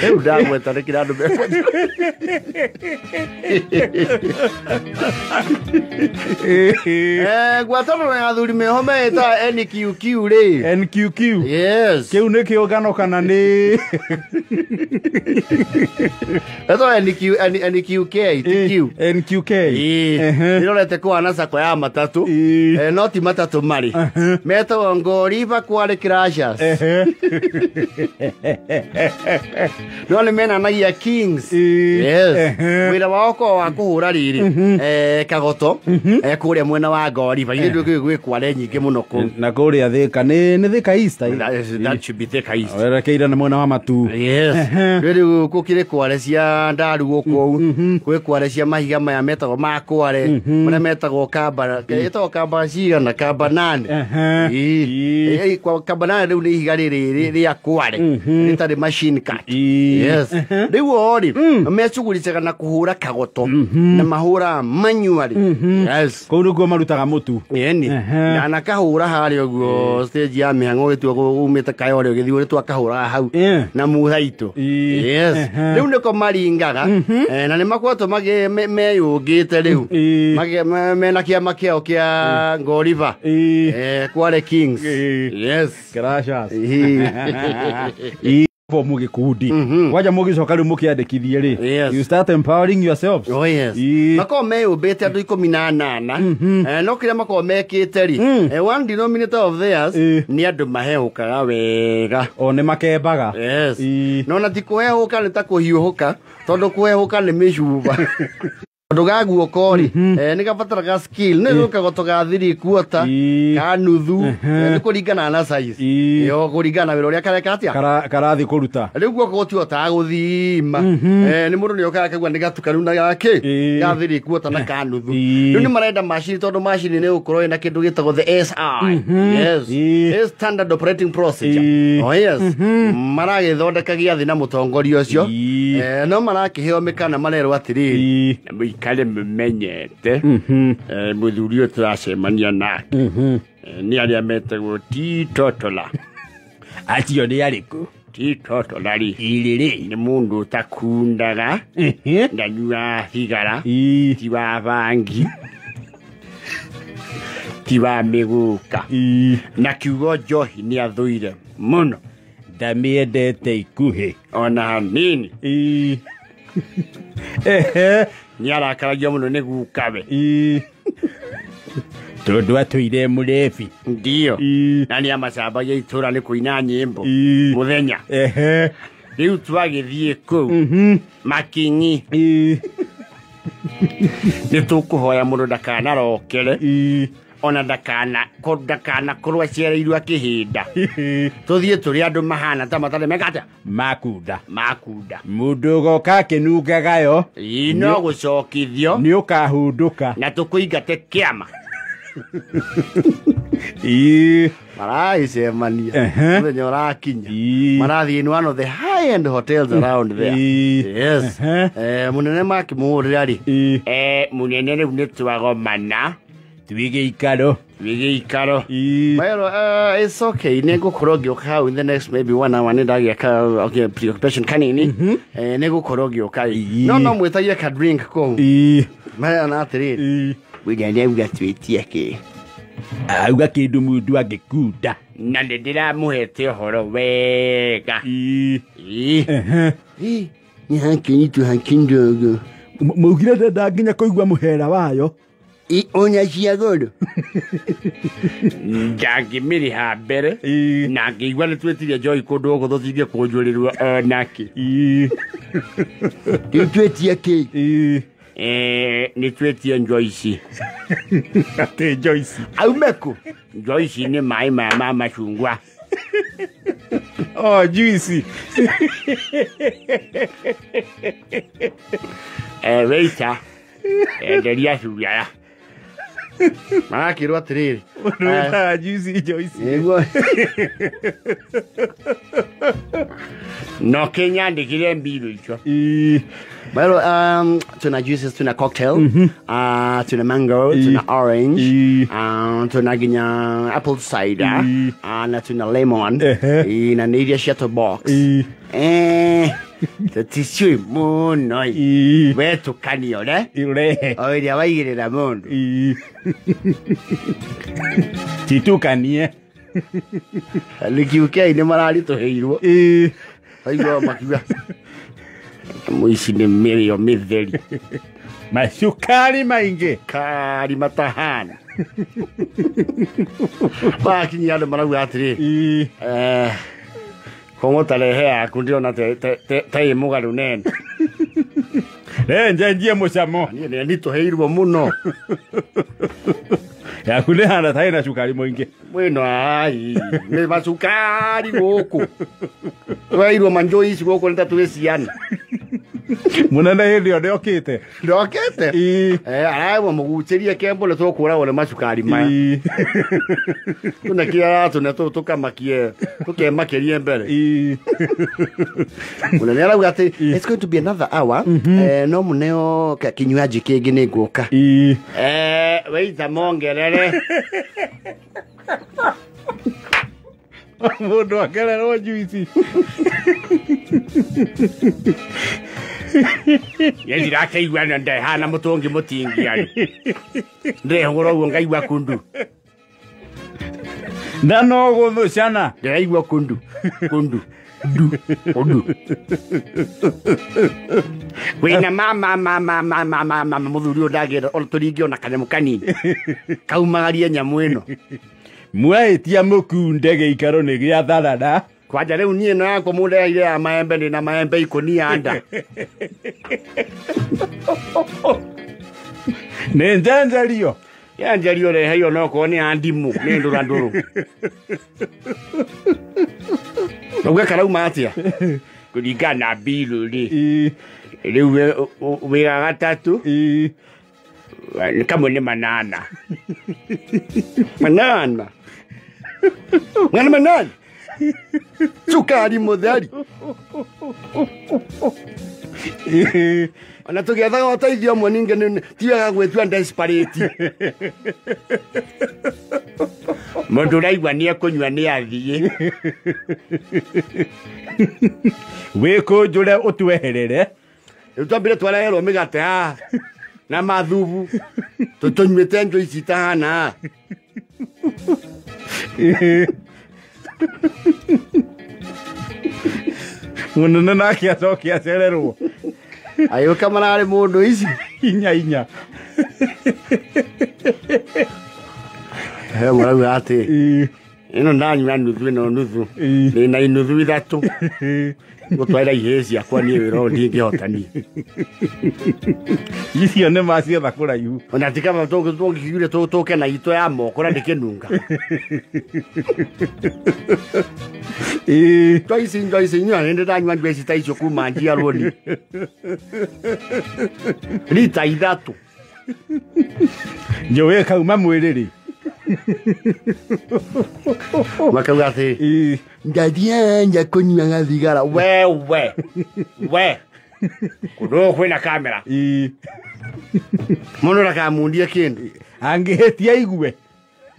Eu ndagweta nä kä ra andå ngwatanä ya athuri mä home ta NQQ rä NQQ kä u nä kä å ngano kana nä etwo NQK nä rorete kwana sako ya matatå no ti matatå marä metagwo Ngoni kwarä no nä menanagia Kings wä ra wao ko wa kå hå ra rä rä kagoto kå rä a mwena wa Ngoni ithä ndå gwä kware nyingä må no kå na kå rä a thä ka nä thä ka werekeire nä mwena wa matu rä rä gå kä rä kware cia ndaru gå kåu gwä kware cia mahiga maya metagwo ma kware marä a metagwo kambara ätagwo kambara cigana kamba nane kamba nane rä u nä ihiga rä rä rä a kware rä tarä machine cut rä u o rä mecuguricaga na kå hå ra kagoto na mahå ra manually kå u nä guo marutaga må tu na kahå ra harä å guo stage ya mä hang'o gä tua umä te kaä orä å gä thiå rä twakahå raga hau na muthaitå rä u nä ko maringaga na nä makoretwo meyå ngä te rä u mena kä ama kä ao kä a Ngoni kware Kings mu gikundi waja mugicoka riu mukiandikithie ri you start empowering yourselves makorwo meyũmbĩte andũ 18 no kĩrĩa makorwo mekĩte ri one denominator of theirs nĩ andũ mahehũkaga wega o nĩ makembaga no na ti kũhehũka nĩ ta kũhiũhũka tondũ kũhehũka nĩ mĩcuba ndå gaguoko rĩ nĩ gabataraga skill nĩ gũka gotoga 3/4 ka nuthu nĩ kũringana na size yo kũringana wĩra ũrĩa kareka atĩa karathi kũruta rĩu guoko gũtihotaga gũthima nĩ mũndũ nĩ okaga akaigua nĩ gatukanu na gakĩ ga 3/4 na ka nuthu rĩu nĩ marenda macini tondũ macini nĩ gũkorwo ĩna kĩndũ gĩtagwo the SI standard operating procedure maragĩthondeka gĩathĩ na mũtongoria ũcio no marakĩheo mĩkana marerwo atĩrĩrĩ kale mmenyete muthuri ũyũ tũracemania nake nĩ arĩa metagwo titotola acio nĩ arĩkũ titotola rĩ irĩrĩ nĩ mũndũ ũtakundaga ndanyua thigara ti wa bangi ti wa mĩgũka na kiugo njohi nĩ athũire mũno ndamĩendete ikuhĩ ona hanini nĩ arakaragia mũno nĩ gukawe tondũ atũire mũrebi ndio na nĩ amacambagia itũra nĩ kũina nyĩmbo mũthenya rĩu twagĩthiĩ kũu makinyi nĩ tũkũhoya mũndũ ndakanarokere ona ndakanakorwo acereirwo akĩhĩnda tũthiĩ tũrĩ andũ mahana ta matarĩ mekate makunda mũndũ ũgoka akĩnungagayo no gũcokithio nĩ ũkahundũka na tũkũingate kĩama maragĩcemania mũthenya ũrakinya marathiĩ in one of the high end hotels around there mũnene makĩmũhũrĩra rĩ mũnene rĩu nĩ twagomana twigĩikaro well it's okay nĩ ngũkorwo ngĩũka hau in the next maybe 1 hour nĩ ndagĩaka preoccupation kanini nĩ ngũkorwo ngĩũka no mwĩtagie ka drink kũu mena atĩrĩrĩ mũnene auga twĩtie kĩ auga kĩndũ mũndũ angĩkunda na nĩ ndĩramũhete ũhoro wega nĩ hakinyitwo hakindogo maugire ndenda nginya kũigua mũhera wayo onya cia goro ndangĩmĩrĩha mbere na ngĩigua nĩ twĩtirie njohi kũndũ gũkũ tũtingie kũnjũrĩrwo nake rĩu twĩtie kĩ nĩ twĩtie Joyce atĩ Joyce aume kũ Joyce nĩ maĩ maya ma macungwa juice waiter enderia cubiara marakĩrwo atĩrĩrĩ wĩtaga juice Joyce no kĩnyandĩkire mbirũ icio Well, tuna juices, tuna cocktail, tuna mango, tuna orange, tuna ginya apple cider, na tuna lemon, na nidia shatter box. Tatisui muno. We tukanio, ne? Ire. Oidia waigirira mundu. Titukanie. NQK nĩ mararituheirwo. Aigua makiuga mũici nĩ mĩrĩo mĩtheri. Macukari maingi. Kari matahana. Bakinyia andũ marauga atĩrĩ. Kongo tarehe yaku ndiona ta ĩ mũgarũ nene. Njenjie mũcamo. Niĩ nĩndituheirwo mũno. Yaku nĩ hana ta ĩna cukari mũingĩ. Bueno, ai, nĩ macukari gũkũ. Twairwo manjoi ici gũkũ nĩ ta twĩ ciana. Munene hĩndĩ ĩyo ndokĩte. Ndokĩte? Araigua mũgucĩrie kembo nĩ tũkũragwo nĩ macukari maya. Tũnekĩra tũne tũu tũkamakie, tũkemakĩrie mbere. Munene arauga atĩ, it's going to be another hour. No mũneo kinywaji kĩngĩ nĩ ngũka. Weita mongerere. Mũndũ akererwo juici. Ndirakeigua na ndehana mũtũngi mũtingiarĩ. Ndĩrehũgũra ũguo ngaigua kundu. Na no gũthũcana. Ndĩraigua kundu. Kundu. Kundu. Wĩna mama mũthuri ũyũ ndagĩra tũringĩona kanyamũ kanini. Kaumagarie nyamũ ĩno. Mwahĩtia mũkunde gĩikaro nĩ gĩa tharara. Kwanja rĩu niĩ no yakwa mũndũ yaire ya maembe ndĩ na maembe ikũnia nda. Nĩ njenjerio. Yanjerio reheio no korwo nĩ ya ndimũ nĩ ndũrandũrũ. Ũguo karauma atĩa? Kũringana na mbirũ-rĩ. Rĩu wĩ gatatũ. Kamwe nĩ manana. Manana. Mwana manana. Cukari mũtheri. Ona tũgĩethaga ũteithio ũmwe ningĩ ti wega gwĩtua desperate. Mũndũ ũraigua nĩ ekũnyua nĩ athiĩ. Wĩkũnjũre ũtweherere. Rĩu twambire twareherwo mĩgate haha na mathubu. Tũnyuĩte njũ ici tahana. Mũnene nake acokia acererwo. Ayũka mararĩ mũndũ ici. Inya. He marauga atĩ ĩno ndanyua nuthu ĩno nuthu. Ndĩna inuthu ithatũ. Gũtwarĩra ihĩĩ ciakwa niĩ wĩra ũyũ ndingĩhotania. Icio nĩ macietha kũraihu. Ona ti kama tũngĩkiugire tũke na itũ ya moko na ndĩkĩnunga. Joyce nyua nĩ ndĩranyua njua ici ta icio kuma njiarwo ni. Rita ithatũ. Njũĩ kauma mwĩrĩ-rĩ. Makauga atĩ ndathianga kũnyuaga thigara. We kũndũ kwĩna kamera. Mũndũ ndakamundie kĩndũ. Angĩhĩtia igue.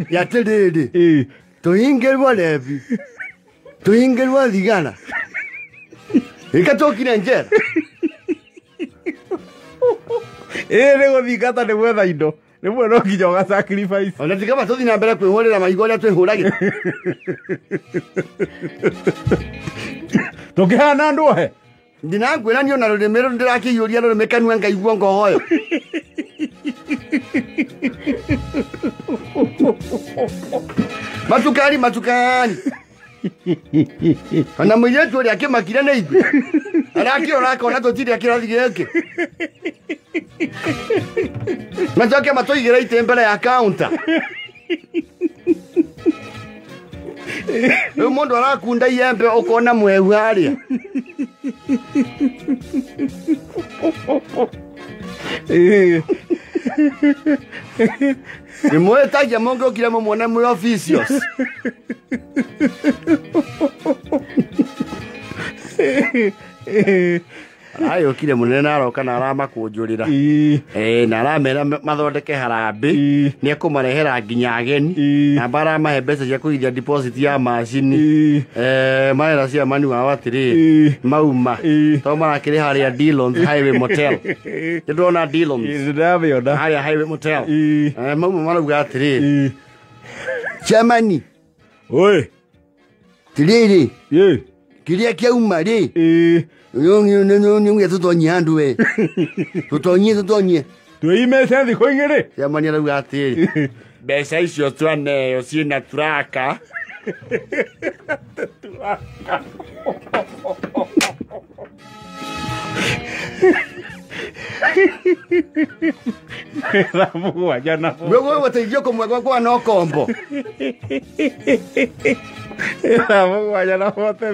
Atĩrĩrĩ. Tũhingĩrwo levi. Tũhingĩrwo thigara. Ĩkatũkire njera. Nĩ gũthingata nĩ gwetha indo. Rĩmwe no nginya ũga sacrifice. Ona ti kama tũthiĩ na mbere kwĩhũrĩra mahiga ũrĩa twĩhũragĩra. Tũkĩhana andũ ohe. Ndinakwĩra niĩ ona rũrĩmĩ rũrũ ndĩrakĩiyũria rũrĩmĩ kanua ngaigua ngohoyo. Macukari. Ona mũirĩtu ũrĩa akĩmakire nĩ ithuĩ. Arakĩrora akona tũtirĩ kĩrathi gĩkĩ. Macoke matũigĩre itĩ mbere ya counter. Rĩu mũndũ arakunda iembe ũkona mwehu harĩa. Nimwĩtagia mũngĩũkire mũmuone mwĩ officials. ayo kire munene aroka na aramakũnjũrĩra na aramera mathondeke harambe nĩ ekũmarehera nginya ageni na baramahe mbeca cia kũigithia deposit ya macini mahera cia mani wao atĩrĩ mauma to marakĩrĩ harĩa Dillons Highway Motel ndĩrona Dillons harĩa Highway Motel mauma marauga atĩrĩ chamani oi tirĩrĩ kĩrĩa kĩauma rĩ nĩ tutonyie handũ we tutonyie twĩimĩte thikũ igĩrĩ chamani arauga atĩrĩ mbeca icio twaneyo ciĩna turaka wewe wateithio kũmwega kwa no kombo Vamos, vaya la foto.